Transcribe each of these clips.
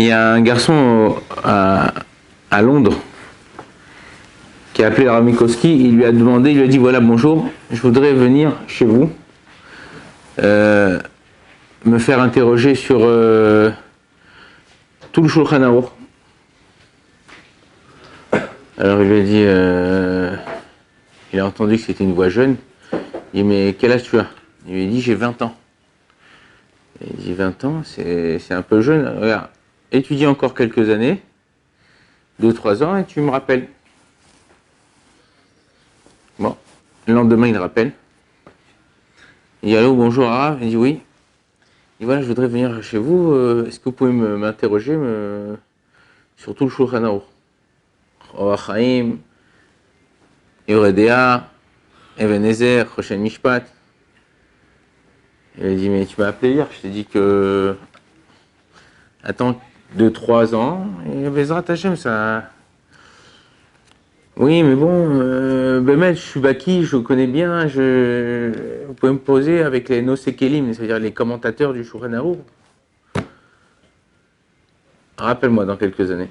Il y a un garçon à Londres qui a appelé Rav Mikowski. Il lui a demandé, il lui a dit voilà, bonjour, je voudrais venir chez vous me faire interroger sur tout le Shulchan Aruch. Alors il lui a dit, il a entendu que c'était une voix jeune. Il dit mais quel âge tu as? Il lui a dit j'ai 20 ans. Il dit 20 ans, c'est un peu jeune. Regarde, étudie encore quelques années, 2-3 ans, et tu me rappelles. Bon, le lendemain, il rappelle. Il dit allô, bonjour Arav. Il dit oui. Il dit voilà, je voudrais venir chez vous. Est-ce que vous pouvez m'interroger sur tout le Shulchan Aruch? Orach Chaim, Yoreh Deah, Even Ezer, Choshen Mishpat. Il a dit mais tu m'as appelé hier, je t'ai dit que attends 2-3 ans et Bezrat Hashem ça. Oui mais bon, Bémet, je suis Baki, je connais bien, vous pouvez me poser avec les Nosekelim, c'est-à-dire les commentateurs du Shulchan Aruch. Rappelle-moi dans quelques années.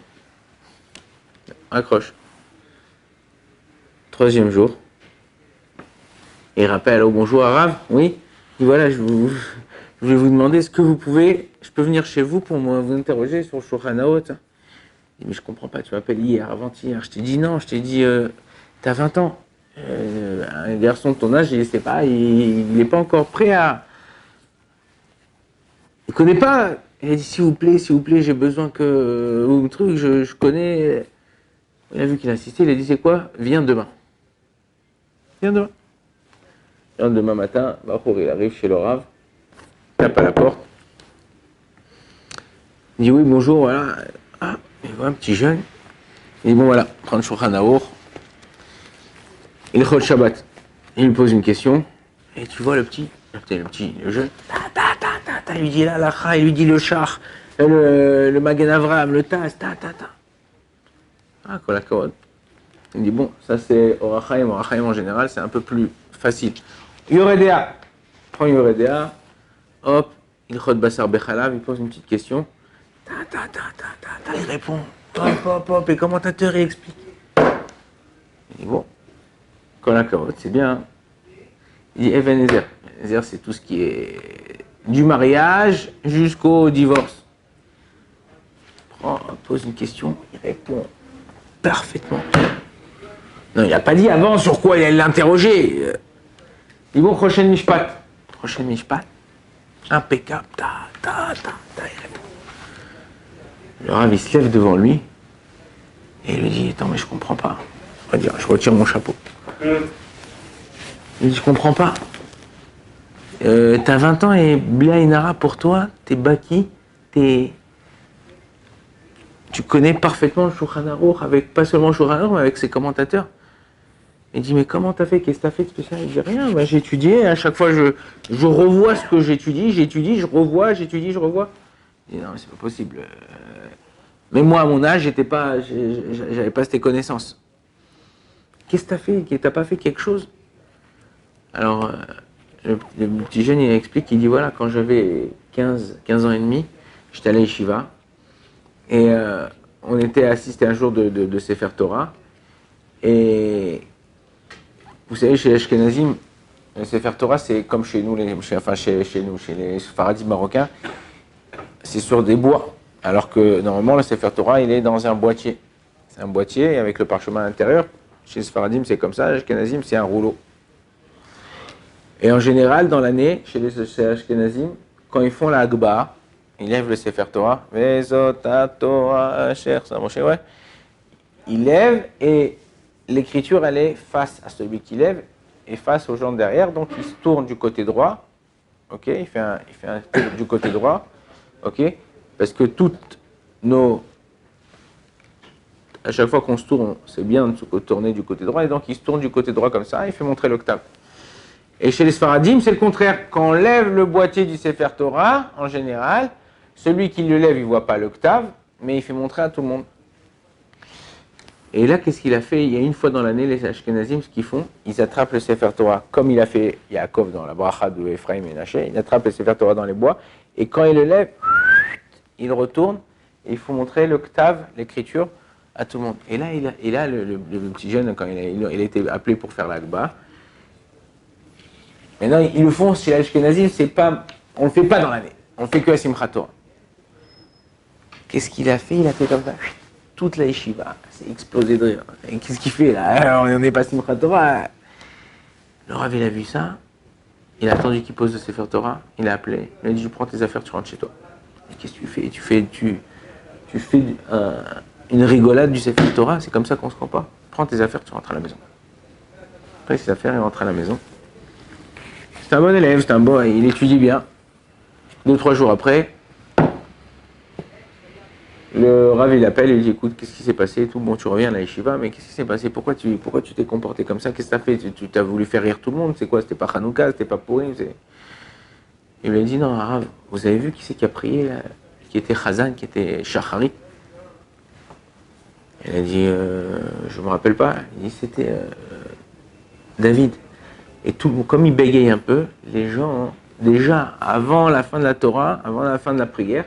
Accroche. 3e jour. Il rappelle au bonjour Arav, oui. Et voilà, je vais vous demander, est-ce que je peux venir chez vous pour vous interroger sur le Shulchan Aruch? Il dit, mais je comprends pas, tu m'appelles hier, avant-hier. Je t'ai dit non, je t'ai dit, t'as 20 ans. Un garçon de ton âge, il sait pas, il n'est pas encore prêt à... Il connaît pas. Il a dit, s'il vous plaît, j'ai besoin que vous me truc, je connais... Il a vu qu'il insistait, il a dit, c'est quoi? Viens demain. Viens demain. Le lendemain matin, il arrive chez le Rav, tape à la porte. Il dit oui, bonjour, voilà. Ah, il voit un petit jeune. Il dit bon, voilà, prends le Shulchan Aruch. Il chol Shabbat. Il lui pose une question. Et tu vois le jeune. Il lui dit la lacha, il lui dit le char, le Magen Avraham, le tas, Ah, quoi la carotte. Il dit bon, ça c'est Orach Chaim en général, c'est un peu plus facile. Yoreh Deah. Prends Yoreh Deah. Hop, il chod Basar Bechalav, il pose une petite question. Il répond. Hop, et commentateur, il explique. Il dit bon, quand la carotte, c'est bien. Il dit Even Ezer. Ezer, c'est tout ce qui est du mariage jusqu'au divorce. Pose une question, il répond parfaitement. Non, il n'a pas dit avant sur quoi il allait l'interroger. Il dit bon, Choshen Mishpat. Choshen Mishpat. Impeccable. Il répond. Le Rav, il se lève devant lui et il lui dit attends, mais je comprends pas. On va dire, je retire mon chapeau. Il dit je comprends pas. T'as 20 ans et Blia Inara pour toi, t'es Baki, tu connais parfaitement le Shulchan Aruch, avec pas seulement le Shulchan Aruch, mais avec ses commentateurs. Il dit mais comment t'as fait? Qu'est-ce que t'as fait de spécial? Il dit rien, j'ai étudié, à chaque fois je revois ce que j'étudie, je revois. Il dit non mais c'est pas possible. Mais moi à mon âge, j'avais pas ces connaissances. Qu'est-ce que t'as fait? T'as pas fait quelque chose? Alors le petit jeune il explique, il dit voilà, quand j'avais 15 ans et demi, j'étais à la Yeshiva et on était assisté un jour de Sefer Torah et vous savez, chez les Ashkenazim, le Sefer Torah, c'est comme chez nous, chez les Sfaradim marocains, c'est sur des bois. Alors que normalement, le Sefer Torah, il est dans un boîtier. C'est un boîtier avec le parchemin à l'intérieur. Chez les Sfaradim, c'est comme ça. Les Ashkenazim, c'est un rouleau. Et en général, dans l'année, chez les Ashkenazim, quand ils font la Hagba, ils lèvent le Sefer Torah. Vezot Torah, cher, ça, mon cher, ouais. Ils lèvent et l'écriture, elle est face à celui qui lève et face aux gens derrière. Donc, il se tourne du côté droit. Ok, il fait un tour du côté droit. Ok, parce que à chaque fois qu'on se tourne, c'est bien de se tourner du côté droit. Et donc, il se tourne du côté droit comme ça. Il fait montrer l'octave. Et chez les Sfaradim, c'est le contraire. Quand on lève le boîtier du Sefer Torah, en général, celui qui le lève, il ne voit pas l'octave, mais il fait montrer à tout le monde. Et là, qu'est-ce qu'il a fait? Il y a une fois dans l'année, les Ashkenazim, ce qu'ils font, ils attrapent le Sefer Torah, comme il a fait Yaakov dans la bracha de Ephraim et Naché, il attrape le Sefer Torah dans les bois, et quand il le lève, il retourne, et il faut montrer le ktav, l'écriture, à tout le monde. Et là, le petit jeune, quand il a été appelé pour faire l'Akba, maintenant, ils le font chez l'Ashkenazim, on ne le fait pas dans l'année. On ne le fait que à Simchat Torah. Qu'est-ce qu'il a fait? Il a fait comme ça. Toute la yeshiva s'est explosée de rire. Et qu'est-ce qu'il fait là? Alors, on n'est pas Simchat Torah. Le Rav, il a vu ça. Il a attendu qu'il pose le Sefer Torah. Il a appelé. Il a dit, je prends tes affaires, tu rentres chez toi. Et qu'est-ce que tu fais? Tu fais une rigolade du Sefer Torah. C'est comme ça qu'on se comporte. Prends tes affaires, tu rentres à la maison. Après ses affaires, il rentre à la maison. C'est un bon élève, c'est un bon. Il étudie bien. 2-3 jours après, le Rav il appelle et il dit écoute, qu'est-ce qui s'est passé et tout. Bon, tu reviens à la yeshiva, mais qu'est-ce qui s'est passé? Pourquoi tu t'es comporté comme ça? Qu'est-ce que t'as fait? Tu t'as voulu faire rire tout le monde? C'est quoi? C'était pas Hanouka, c'était pas Purim? Il lui a dit non, Rav, vous avez vu qui c'est qui a prié là, qui était Chazan, qui était Shachari? Il a dit je me rappelle pas. Il dit c'était David. Et tout, comme il bégayait un peu, les gens, déjà avant la fin de la Torah, avant la fin de la prière,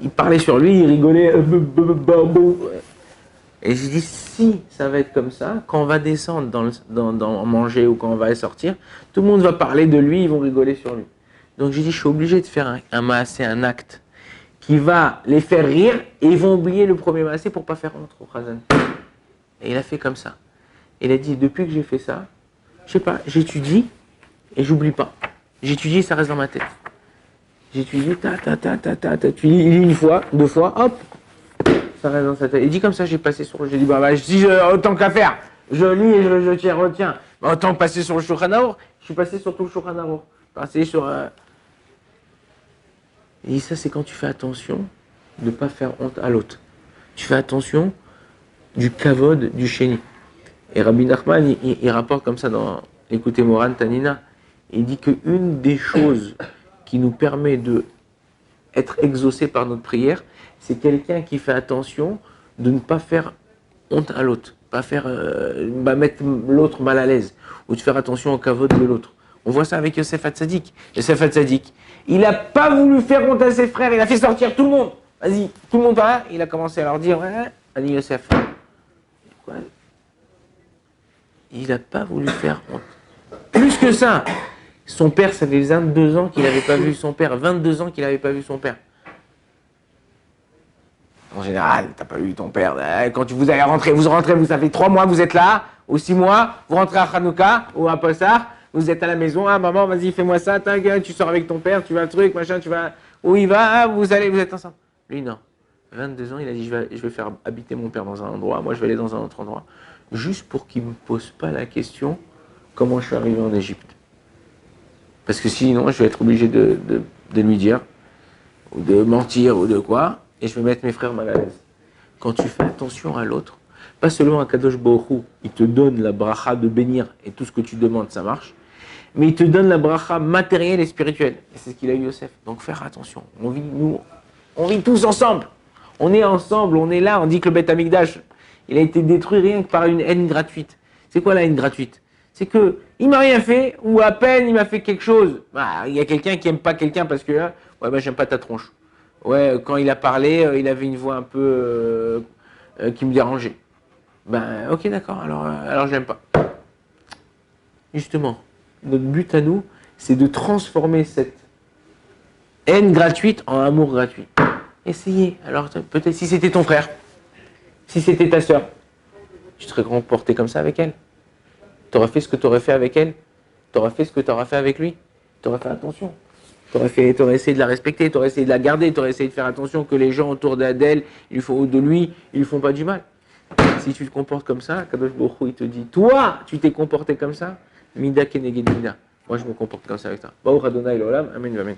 ils parlaient sur lui, ils rigolaient. Et j'ai dit, si ça va être comme ça, quand on va descendre dans manger ou quand on va sortir, tout le monde va parler de lui, ils vont rigoler sur lui. Donc j'ai dit, je suis obligé de faire un maasé, un acte, qui va les faire rire, et ils vont oublier le premier maasé pour ne pas faire honte au Chazan. Et il a fait comme ça. Il a dit, depuis que j'ai fait ça, je sais pas, j'étudie et j'oublie pas. J'étudie et ça reste dans ma tête. J'étudie, tu lis une fois, 2 fois, hop, ça reste dans sa tête. Il dit comme ça, j'ai passé sur le. J'ai dit, si autant qu'à faire, je lis et je retiens. Autant passer sur le Shulchan Arour, je suis passé sur tout le Shulchan Arour. Passé sur. Il dit, ça, c'est quand tu fais attention de ne pas faire honte à l'autre. Tu fais attention du kavod, du chéni. Et Rabbi Nachman, il rapporte comme ça dans Écoutez Moran Tanina, il dit qu'une des choses qui nous permet d'être exaucé par notre prière, c'est quelqu'un qui fait attention de ne pas faire honte à l'autre, pas faire mettre l'autre mal à l'aise, ou de faire attention au kavod de l'autre. On voit ça avec Yosef Hatzadik. Yosef Hatzadik, il n'a pas voulu faire honte à ses frères, il a fait sortir tout le monde. Vas-y, tout le monde va là, il a commencé à leur dire, allez Yosef, quoi? Il n'a pas voulu faire honte. Plus que ça, son père, ça fait 22 ans qu'il n'avait pas vu son père. 22 ans qu'il n'avait pas vu son père. En général, t'as pas vu ton père. Quand vous allez rentrer, vous ça fait 3 mois, vous êtes là, ou 6 mois, vous rentrez à Hanouka ou à Pessah, vous êtes à la maison, maman, vas-y, fais-moi ça, tu sors avec ton père, tu vas un truc, machin, tu vas. Où il va, vous êtes ensemble. Lui, non. 22 ans, il a dit, je vais faire habiter mon père dans un endroit, moi je vais aller dans un autre endroit. Juste pour qu'il ne me pose pas la question comment je suis arrivé en Égypte. Parce que sinon, je vais être obligé de lui dire, ou de mentir, ou de quoi, et je vais mettre mes frères mal à l'aise. Quand tu fais attention à l'autre, pas seulement à Kadosh Baruch Hu, il te donne la bracha de bénir, et tout ce que tu demandes, ça marche, mais il te donne la bracha matérielle et spirituelle. Et c'est ce qu'il a eu Yosef. Donc faire attention. On vit tous ensemble. On est ensemble, on est là, on dit que le Beth Amikdash, il a été détruit rien que par une haine gratuite. C'est quoi la haine gratuite? C'est que il m'a rien fait, ou à peine il m'a fait quelque chose. Il y a quelqu'un qui aime pas quelqu'un parce que j'aime pas ta tronche. Ouais, quand il a parlé, il avait une voix un peu qui me dérangeait. Ok, d'accord, alors je l'aime pas. Justement, notre but à nous, c'est de transformer cette haine gratuite en amour gratuit. Essayez. Alors peut-être si c'était ton frère, si c'était ta sœur, tu serais comporté comme ça avec elle. Tu aurais fait ce que tu aurais fait avec elle. Tu aurais fait ce que tu auras fait avec lui. Tu aurais fait attention. Tu aurais essayé de la respecter, tu aurais essayé de la garder, tu aurais essayé de faire attention que les gens autour d'elle, de lui, ils lui font pas du mal. Si tu te comportes comme ça, Kadosh Baruch Hu, il te dit, toi, tu t'es comporté comme ça, Mida keneged Mida. Moi, je me comporte comme ça avec toi. Baruch Adonai l'olam, amen, amen.